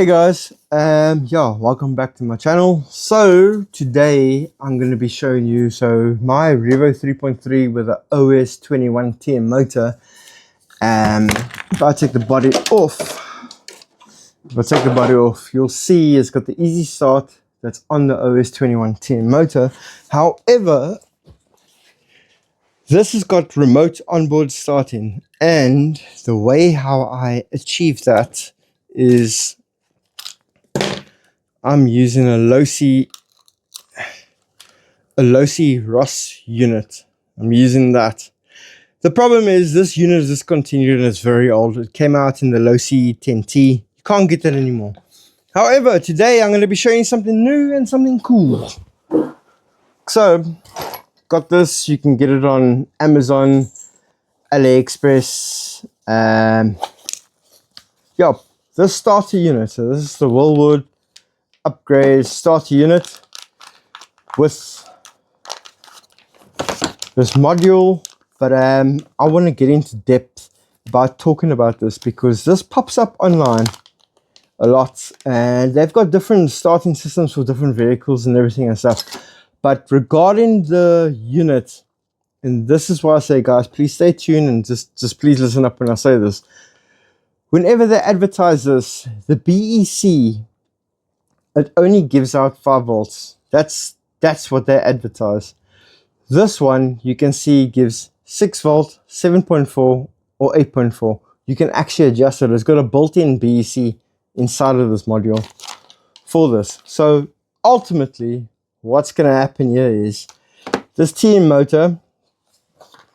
Hey guys, yeah, welcome back to my channel. So today I'm going to be showing you my Revo 3.3 with the OS21TM motor. If I take the body off, you'll see it's got the easy start that's on the OS21TM motor. However, this has got remote onboard starting, and the way how I achieve that is I'm using a Losi Ross unit. I'm using that. The problem is this unit is discontinued and it's very old. It came out in the Losi 10T. You can't get that anymore. However, today I'm going to be showing you something new and something cool. So, got this. You can get it on Amazon, AliExpress. Yeah, this starter unit. So this is the Wolunstart upgrade starter unit with this module, but I want to get into depth about talking about this because this pops up online a lot, and they've got different starting systems for different vehicles and everything and stuff. But regarding the unit, and this is why I say, guys, please stay tuned and just please listen up when I say this. Whenever they advertise this, the BEC, it only gives out 5 volts. That's what they advertise. This one, you can see, gives 6 volt, 7.4 or 8.4. You can actually adjust it. It's got a built-in BEC inside of this module for this. So ultimately, what's going to happen here is this TM motor,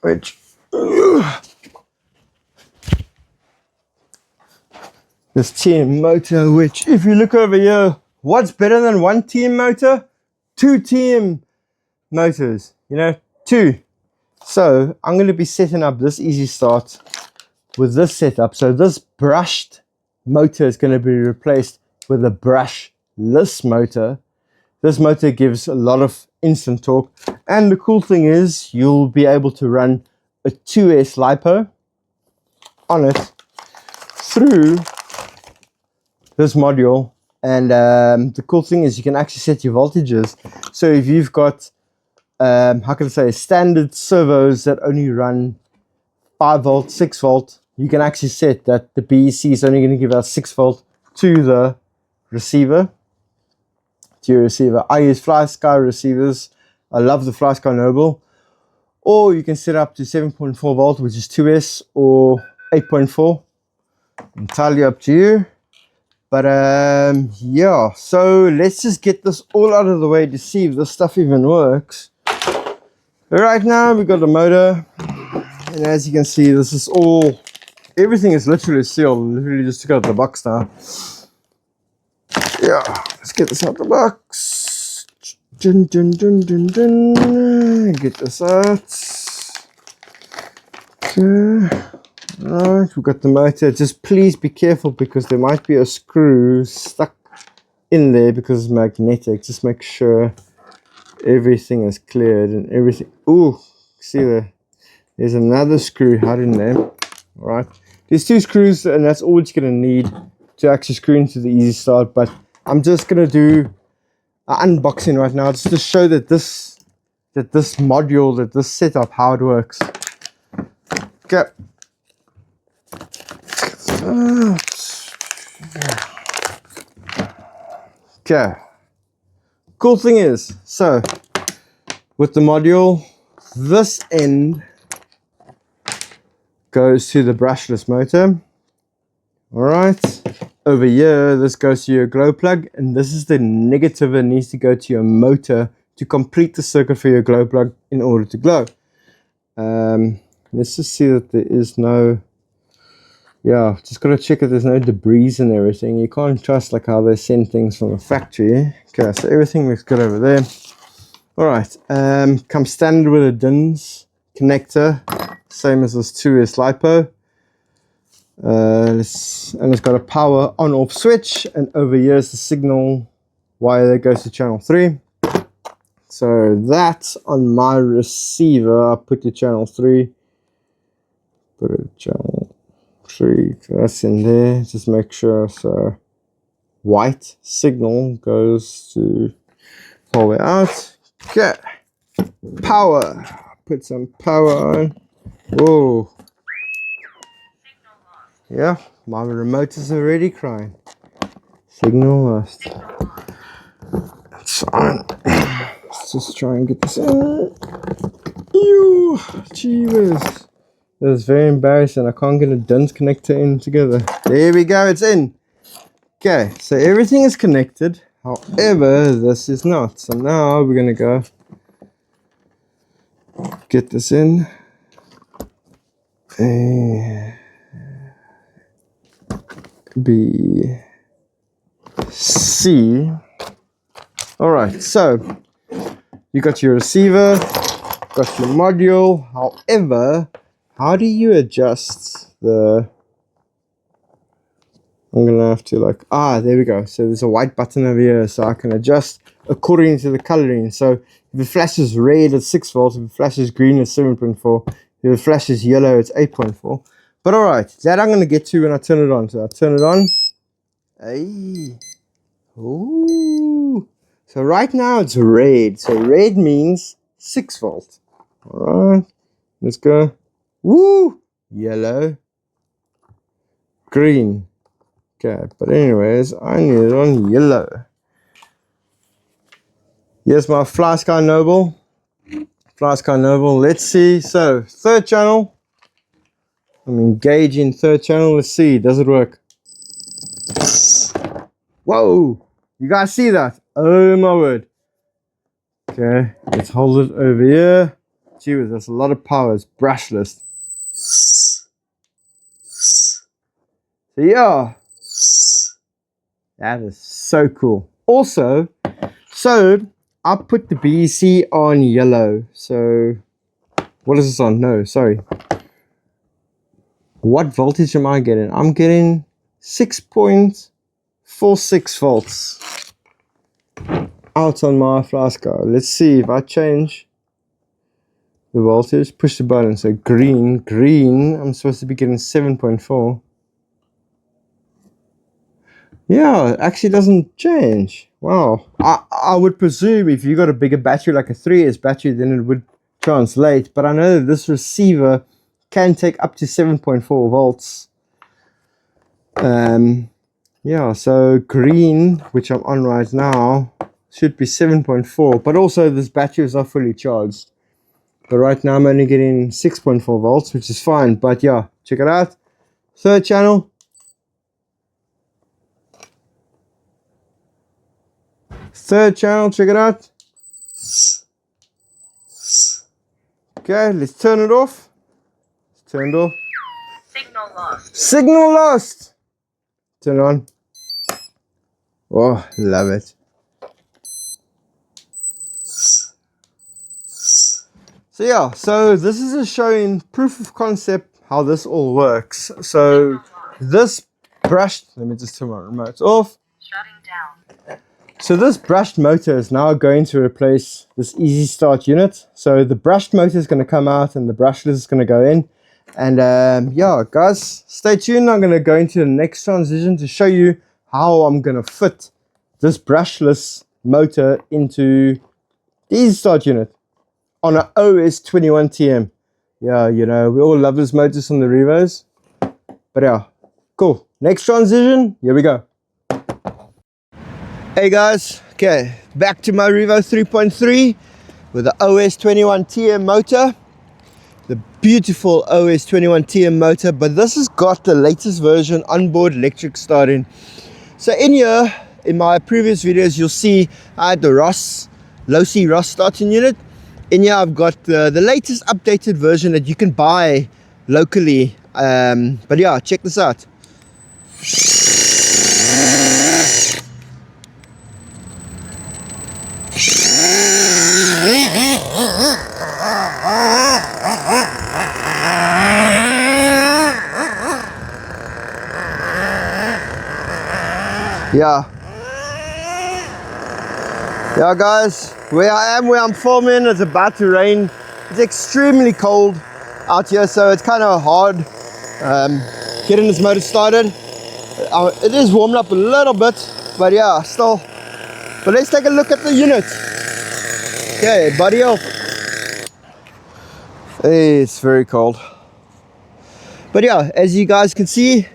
which if you look over here, what's better than one TM motor? 2 TM motors, you know, 2. So I'm going to be setting up this easy start with this setup. So this brushed motor is going to be replaced with a brushless motor. This motor gives a lot of instant torque, and the cool thing is you'll be able to run a 2S LiPo on it through this module. And the cool thing is you can actually set your voltages. So if you've got how can I say, standard servos that only run 5 volt, 6 volt, you can actually set that the BEC is only going to give out 6 volt to the receiver, to your receiver. I use FlySky receivers. I love the FlySky Noble. Or you can set up to 7.4 volt, which is 2S, or 8.4. Entirely up to you. But yeah, so let's just get this all out of the way to see if this stuff even works. Right now we got the motor, and as you can see, this is all, everything is literally sealed. Literally just took out the box now. Yeah, let's get this out the box. Dun, dun, dun, dun, dun. Get this out. Okay. Right, we've got the motor. Just please be careful because there might be a screw stuck in there because it's magnetic. Just make sure everything is cleared and everything. Ooh, see there's another screw hiding there. All right, there's 2 screws, and that's all you're gonna need to actually screw into the easy start. But I'm just gonna do an unboxing right now just to show that this module, that this setup, how it works. Okay. Okay. Cool thing is, so with the module, this end goes to the brushless motor. Alright, over here this goes to your glow plug, and this is the negative that needs to go to your motor to complete the circuit for your glow plug in order to glow. Let's just see that there is no, yeah, just gotta check that there's no debris and everything. You can't trust like how they send things from the factory. Okay, so everything looks good over there. Alright, comes standard with a DINS connector, same as this 2S LiPo. And it's got a power on off switch, and over here is the signal wire that goes to channel 3. So that's on my receiver. I put the channel 3, put it channel 3, so that's in there. Just make sure. So white signal goes to all the way out. Okay, power. Put some power on. Whoa. Yeah, my remote is already crying. Signal lost. It's on. Let's just try and get this in. Ew, jeez. This is very embarrassing. I can't get a DUNS connector in together. There we go, it's in. Okay, so everything is connected. However, this is not. So now we're going to go get this in. A, B, C. Alright, so you got your receiver, got your module. However, how do you adjust the... I'm gonna have to like, there we go. So there's a white button over here, so I can adjust according to the coloring. So if it flashes red, it's 6 volts. If it flashes green, it's 7.4. If it flashes yellow, it's 8.4. But alright, that I'm gonna get to when I turn it on. So I turn it on. Hey. Ooh. So right now it's red. So red means 6 volt. Alright. Let's go. Woo! Yellow. Green. Okay, but anyways, I need it on yellow. Here's my Fly Sky Noble. Fly Sky Noble. Let's see. So, third channel. I'm engaging third channel. Let's see. Does it work? Whoa! You guys see that? Oh my word. Okay, let's hold it over here. Gee, that's a lot of power. It's brushless. So yeah. That is so cool. Also, so I put the BEC on yellow. So what is this on? No, sorry. What voltage am I getting? I'm getting 6.46 volts out on my Fly Sky. Let's see if I change the voltage. Push the button. So green. I'm supposed to be getting 7.4. Yeah, it actually doesn't change. Wow. I would presume if you got a bigger battery, like a 3S battery, then it would translate. But I know that this receiver can take up to 7.4 volts. Yeah, so green, which I'm on right now, should be 7.4. But also this battery is not fully charged. But right now I'm only getting 6.4 volts, which is fine. But yeah, check it out. Third channel. Third channel, check it out. Okay, let's turn it off. It's turned off. Signal lost. Signal lost. Turn it on. Oh, love it. So yeah, so this is a showing proof of concept how this all works. So this brushed, let me just turn my remote off. Shutting down. So this brushed motor is now going to replace this easy start unit. So the brushed motor is going to come out and the brushless is going to go in. And yeah, guys, stay tuned. I'm going to go into the next transition to show you how I'm going to fit this brushless motor into the easy start unit on an OS21TM. Yeah, you know, we all love this motors on the Revos. But yeah, cool. Next transition, here we go. Hey guys, okay, back to my Revo 3.3 with the OS21TM motor. The beautiful OS21TM motor, but this has got the latest version onboard electric starting. So in here, in my previous videos, you'll see I had the low-C Ross starting unit. In here I've got the latest updated version that you can buy locally. But yeah, check this out. Yeah guys, where I'm filming, it's about to rain. It's extremely cold out here, so it's kind of hard getting this motor started. It is warmed up a little bit, But yeah, still. But let's take a look at the unit. Okay, body up. It's very cold. But yeah, as you guys can see,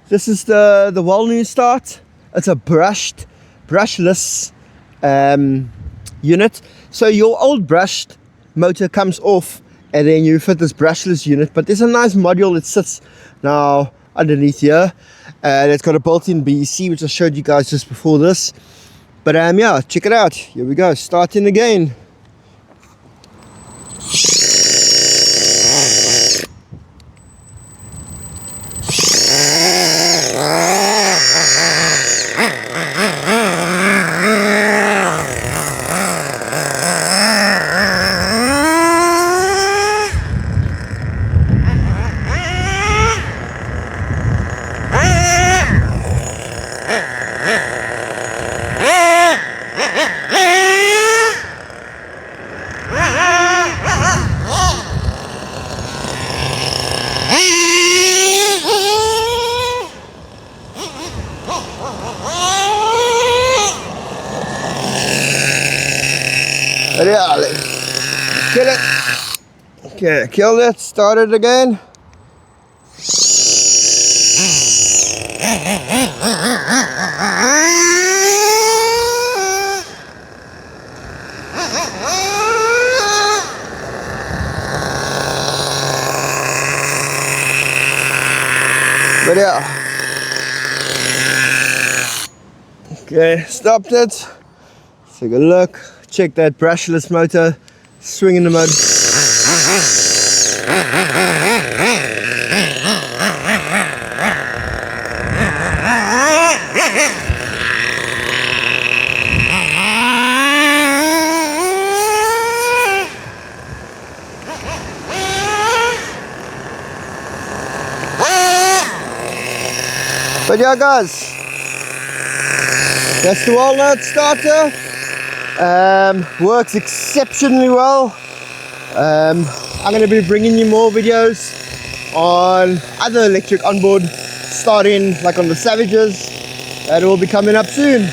this is the Wolunstart. It's a brushless unit. So your old brushed motor comes off, and then you fit this brushless unit. But there's a nice module that sits now underneath here, and it's got a built-in BEC, which I showed you guys just before this. But yeah, check it out. Here we go, starting again. Yeah, let's kill it. Okay, kill it, start it again. But yeah. Okay, stopped it. Let's take a look. Check that brushless motor, swing in the mud. But yeah guys, that's the walnut starter. Works exceptionally well. I'm going to be bringing you more videos on other electric onboard, starting like on the Savages. That will be coming up soon.